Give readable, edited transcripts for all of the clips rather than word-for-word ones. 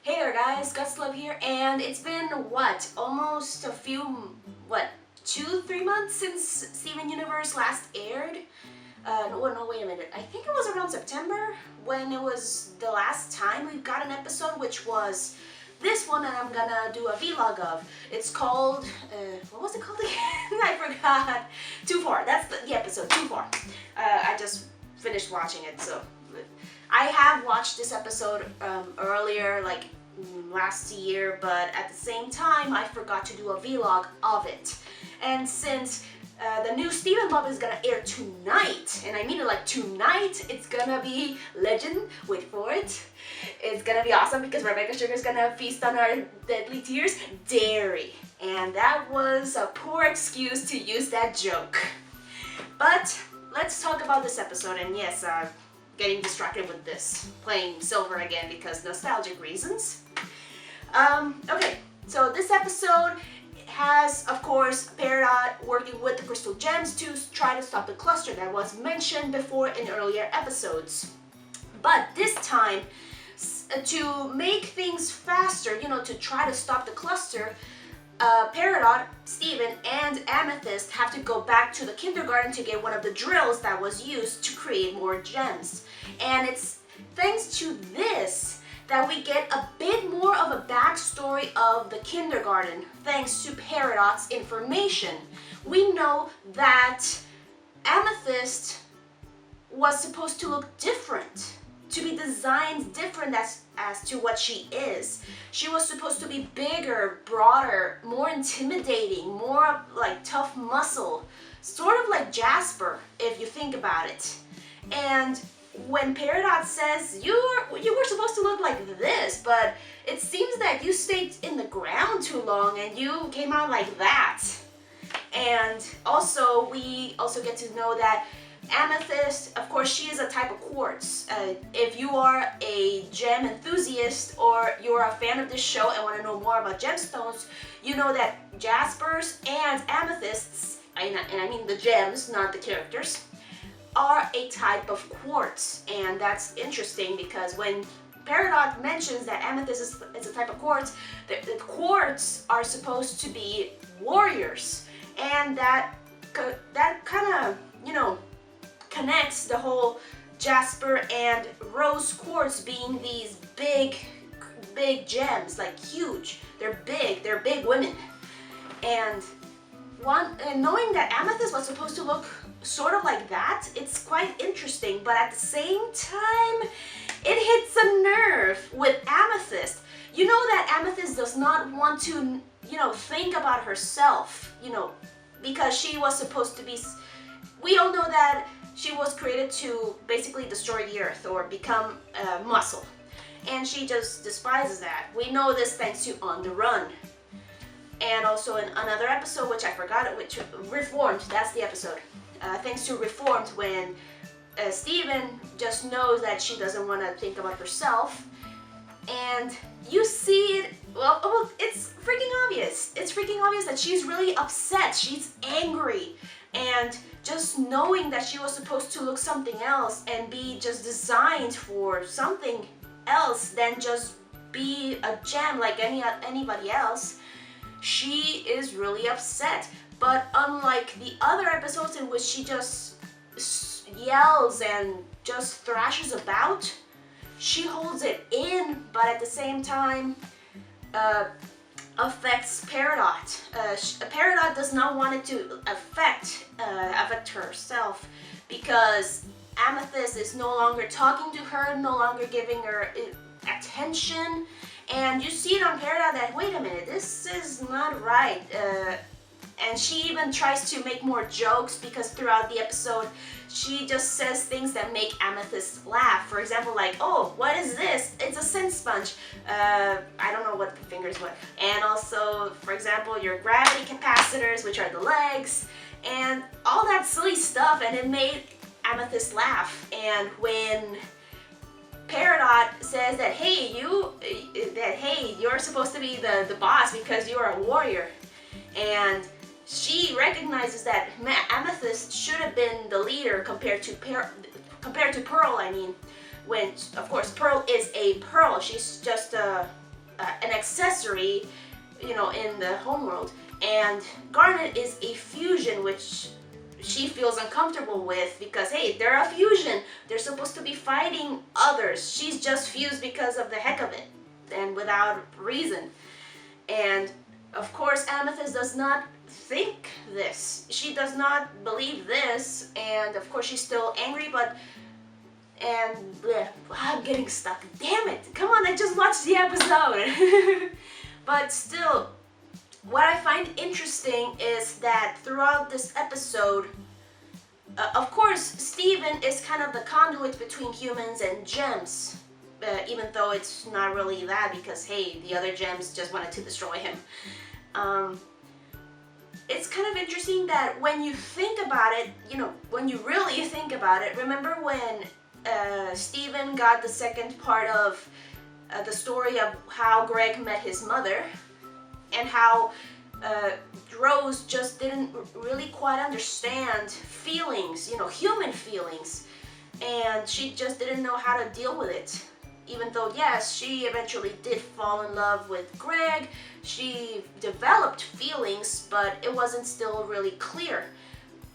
Hey there guys, Gutslove here, and it's been almost a few, 2-3 months since Steven Universe last aired? No, wait a minute, I think it was around September when it was the last time we got an episode, which was this one, and I'm gonna do a vlog of. It's called, what was it called again? I forgot. 2-4, that's the episode, 2-4. I just finished watching it, so I have watched this episode earlier, like last year, but at the same time I forgot to do a vlog of it. And since the new Steven Love is gonna air tonight, and I mean it like tonight, it's gonna be legend. Wait for it. It's gonna be awesome because Rebecca Sugar's gonna feast on our deadly tears, dairy. And that was a poor excuse to use that joke. But let's talk about this episode, and yes, getting distracted with this, playing Silver again because nostalgic reasons. Okay, so this episode has, of course, Peridot working with the crystal gems to try to stop the cluster that was mentioned before in earlier episodes. But this time, to make things faster, to try to stop the cluster, Peridot, Steven, and Amethyst have to go back to the kindergarten to get one of the drills that was used to create more gems. And it's thanks to this that we get a bit more of a backstory of the kindergarten, thanks to Peridot's information. We know that Amethyst was supposed to look different, to be designed different as to what she is. She was supposed to be bigger, broader, more intimidating, more like tough muscle, sort of like Jasper if you think about it. And when Peridot says, you were supposed to look like this, but it seems that you stayed in the ground too long and you came out like that. And also, we also get to know that Amethyst, of course, she is a type of quartz. If you are a gem enthusiast or you're a fan of this show and want to know more about gemstones, you know that Jaspers and Amethysts, and I mean the gems, not the characters, are a type of quartz. And that's interesting because when Peridot mentions that Amethyst is a type of quartz, the quartz are supposed to be warriors. And that kind of, connects the whole Jasper and Rose quartz being these big gems, like huge. They're big women. And knowing that Amethyst was supposed to look sort of like that, it's quite interesting, but at the same time, it hits a nerve with Amethyst. You know that Amethyst does not want to, think about herself, because she was supposed to be, we all know that she was created to basically destroy the earth or become muscle. And she just despises that. We know this thanks to On the Run. And also in another episode, which I forgot, which Reformed, that's the episode. Thanks to Reformed, when Steven just knows that she doesn't want to think about herself. And you see it, well, it's freaking obvious. It's freaking obvious that she's really upset. She's angry. And just knowing that she was supposed to look something else and be just designed for something else than just be a gem like anybody else, she is really upset. But unlike the other episodes in which she just yells and just thrashes about, she holds it in, but at the same time affects Peridot. Peridot does not want it to affect herself because Amethyst is no longer talking to her, no longer giving her attention. And you see it on Peridot that, wait a minute, this is not right. And she even tries to make more jokes because throughout the episode, she just says things that make Amethyst laugh. For example, like, oh, what is this? It's a scent sponge. I don't know what the fingers were. And also, for example, your gravity capacitors, which are the legs, and all that silly stuff. And it made Amethyst laugh. And when Peridot says that, hey, you're supposed to be the boss because you're a warrior. And she recognizes that Amethyst should have been the leader compared to Pearl, when, of course, Pearl is a Pearl. She's just a an accessory, you know, in the homeworld. And Garnet is a fusion, which she feels uncomfortable with because, hey, they're a fusion. They're supposed to be fighting others. She's just fused because of the heck of it and without reason. And of course, Amethyst does not think this. She does not believe this. And of course, she's still angry, I'm getting stuck. Damn it. Come on, I just watched the episode. But still, what I find interesting is that throughout this episode, of course, Steven is kind of the conduit between humans and gems, even though it's not really that because, hey, the other gems just wanted to destroy him. It's kind of interesting that when you think about it, you know, when you really think about it, remember when Steven got the second part of the story of how Greg met his mother, and how Rose just didn't really quite understand feelings, you know, human feelings, and she just didn't know how to deal with it. Even though, yes, she eventually did fall in love with Greg, she developed feelings, but it wasn't still really clear.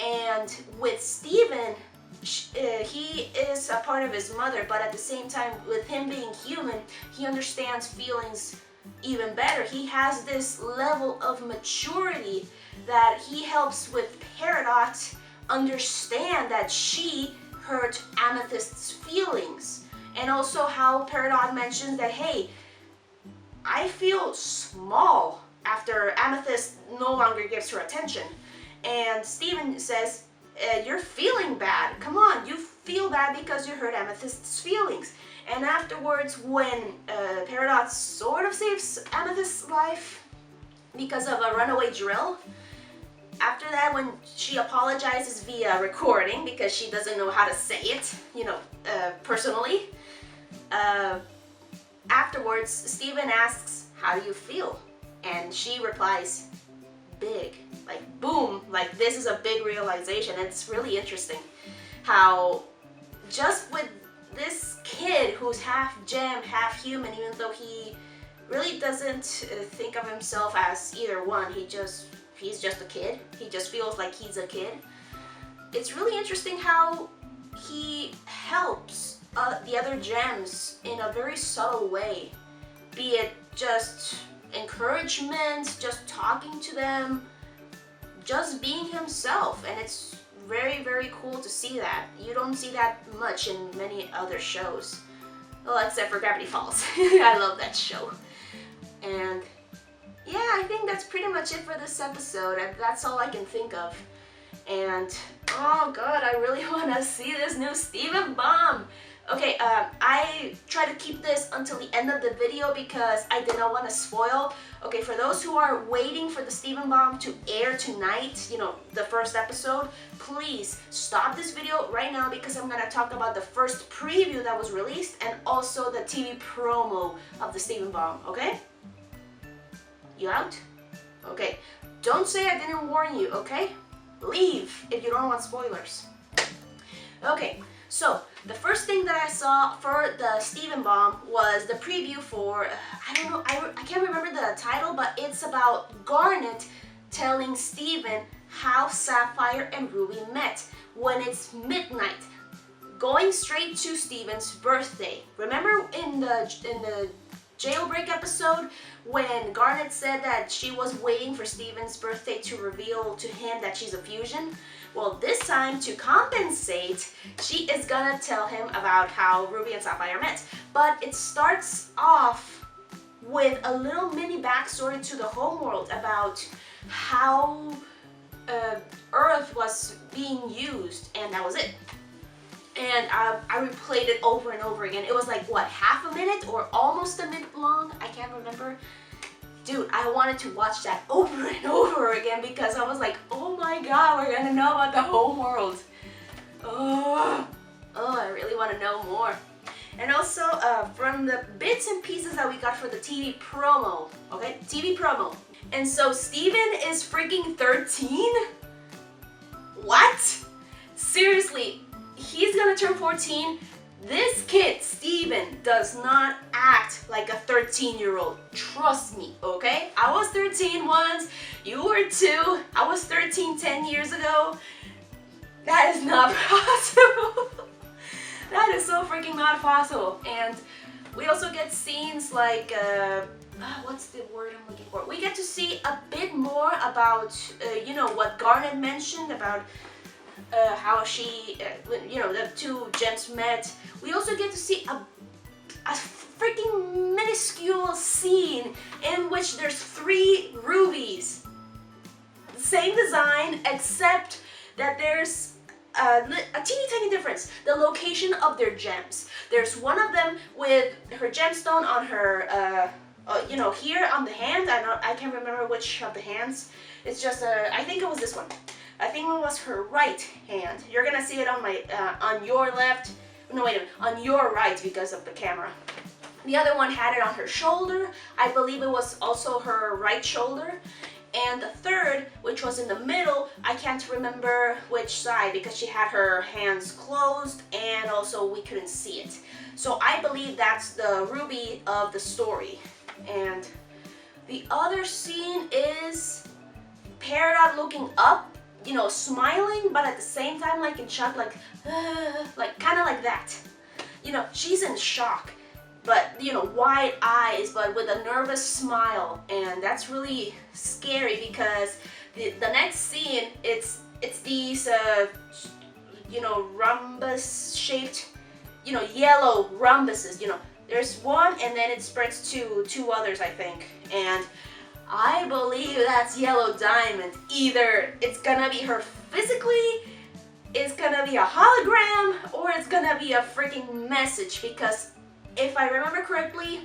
And with Steven, he is a part of his mother, but at the same time, with him being human, he understands feelings even better. He has this level of maturity that he helps with Peridot understand that she hurt Amethyst's feelings. And also how Peridot mentions that, hey, I feel small after Amethyst no longer gives her attention. And Steven says, you're feeling bad. Come on, you feel bad because you hurt Amethyst's feelings. And afterwards, when Peridot sort of saves Amethyst's life because of a runaway drill, after that, when she apologizes via recording because she doesn't know how to say it, you know, personally, afterwards, Steven asks, how do you feel? And she replies, big, like boom, like this is a big realization. It's really interesting how just with this kid who's half gem, half human, even though he really doesn't think of himself as either one, he's just a kid. He just feels like he's a kid. It's really interesting how he helps the other gems in a very subtle way, be it just encouragement, just talking to them, just being himself. And it's very, very cool to see that. You don't see that much in many other shows. Well, except for Gravity Falls. I love that show. And yeah, I think that's pretty much it for this episode. That's all I can think of. And oh god, I really want to see this new Steven Bomb. Okay, I try to keep this until the end of the video because I did not want to spoil. Okay, for those who are waiting for the Steven Bomb to air tonight, you know, the first episode, please stop this video right now because I'm going to talk about the first preview that was released and also the TV promo of the Steven Bomb, okay? You out? Okay, don't say I didn't warn you, okay? Leave if you don't want spoilers. Okay. So, the first thing that I saw for the Steven Bomb was the preview for, I don't know, I can't remember the title, but it's about Garnet telling Steven how Sapphire and Ruby met when it's midnight, going straight to Steven's birthday. Remember in the jailbreak episode when Garnet said that she was waiting for Steven's birthday to reveal to him that she's a fusion? Well, this time, to compensate, she is gonna tell him about how Ruby and Sapphire met. But it starts off with a little mini backstory to the homeworld about how Earth was being used, and that was it. And I replayed it over and over again. It was like, what, half a minute or almost a minute long? I can't remember. Dude, I wanted to watch that over and over again because I was like, oh my god, we're gonna know about the homeworld. Oh, I really want to know more. And also, from the bits and pieces that we got for the TV promo, okay? TV promo. And so, Steven is freaking 13? What? Seriously, he's gonna turn 14 This kid, Steven, does not act like a 13-year-old. Trust me, okay? I was 13 once, you were 2, I was 13 10 years ago. That is not possible. That is so freaking not possible. And we also get scenes like, what's the word I'm looking for? We get to see a bit more about, you know, what Garnet mentioned about how she, you know, the two gems met. We also get to see a freaking minuscule scene in which there's 3 rubies. Same design, except that there's a teeny tiny difference. The location of their gems. There's one of them with her gemstone on her, you know, here on the hand. I can't remember which of the hands. It's just, I think it was this one. I think it was her right hand. You're gonna see it on my, on your left. No, wait a minute, on your right because of the camera. The other one had it on her shoulder. I believe it was also her right shoulder. And the third, which was in the middle, I can't remember which side because she had her hands closed and also we couldn't see it. So I believe that's the ruby of the story. And the other scene is Peridot looking up, you know, smiling, but at the same time, like in shock, like kind of like that. You know, she's in shock, but you know, wide eyes, but with a nervous smile, and that's really scary because the next scene, it's these, you know, rhombus-shaped, you know, yellow rhombuses. You know, there's one, and then it spreads to 2 others, I think, and I believe that's Yellow Diamond. Either it's gonna be her physically, it's gonna be a hologram, or it's gonna be a freaking message, because if I remember correctly,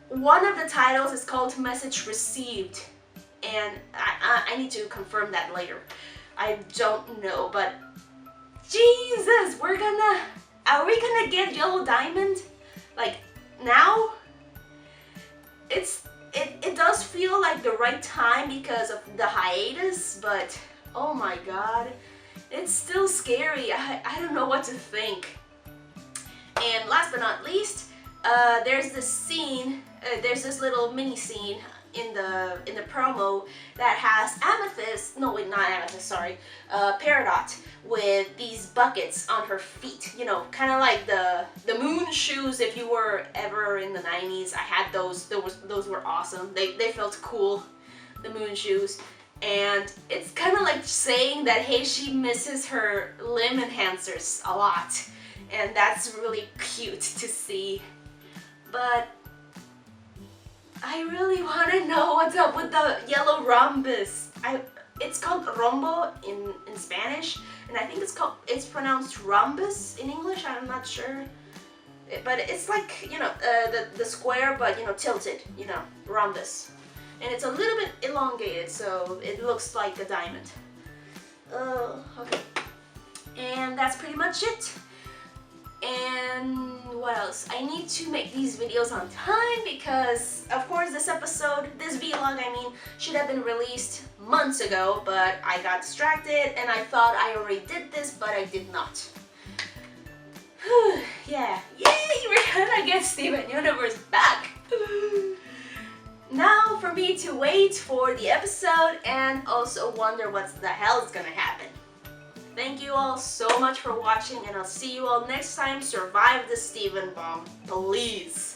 one of the titles is called Message Received, and I need to confirm that later. I don't know, but Jesus, are we gonna get Yellow Diamond? Like, now? It does feel like the right time because of the hiatus, but oh my god, it's still scary. I don't know what to think. And last but not least, there's this scene, there's this little mini scene in the promo that has Amethyst, no wait, not Amethyst, sorry, Peridot with these buckets on her feet, you know, kind of like the moon shoes. If you were ever in the 90s, I had those. Those were awesome. They felt cool, the moon shoes. And it's kind of like saying that, hey, she misses her limb enhancers a lot, and that's really cute to see. But I really want to know what's up with the yellow rhombus. It's called rombo in Spanish, and I think it's pronounced rhombus in English. I'm not sure, but it's like, you know, the square, but you know, tilted, you know, rhombus, and it's a little bit elongated, so it looks like a diamond. Okay, and that's pretty much it. And what else? I need to make these videos on time because, of course, this vlog, I mean, should have been released months ago, but I got distracted and I thought I already did this, but I did not. Yeah, yay, we're gonna get Steven Universe back. Now for me to wait for the episode and also wonder what the hell is gonna happen. Thank you all so much for watching, and I'll see you all next time. Survive the Steven bomb, please.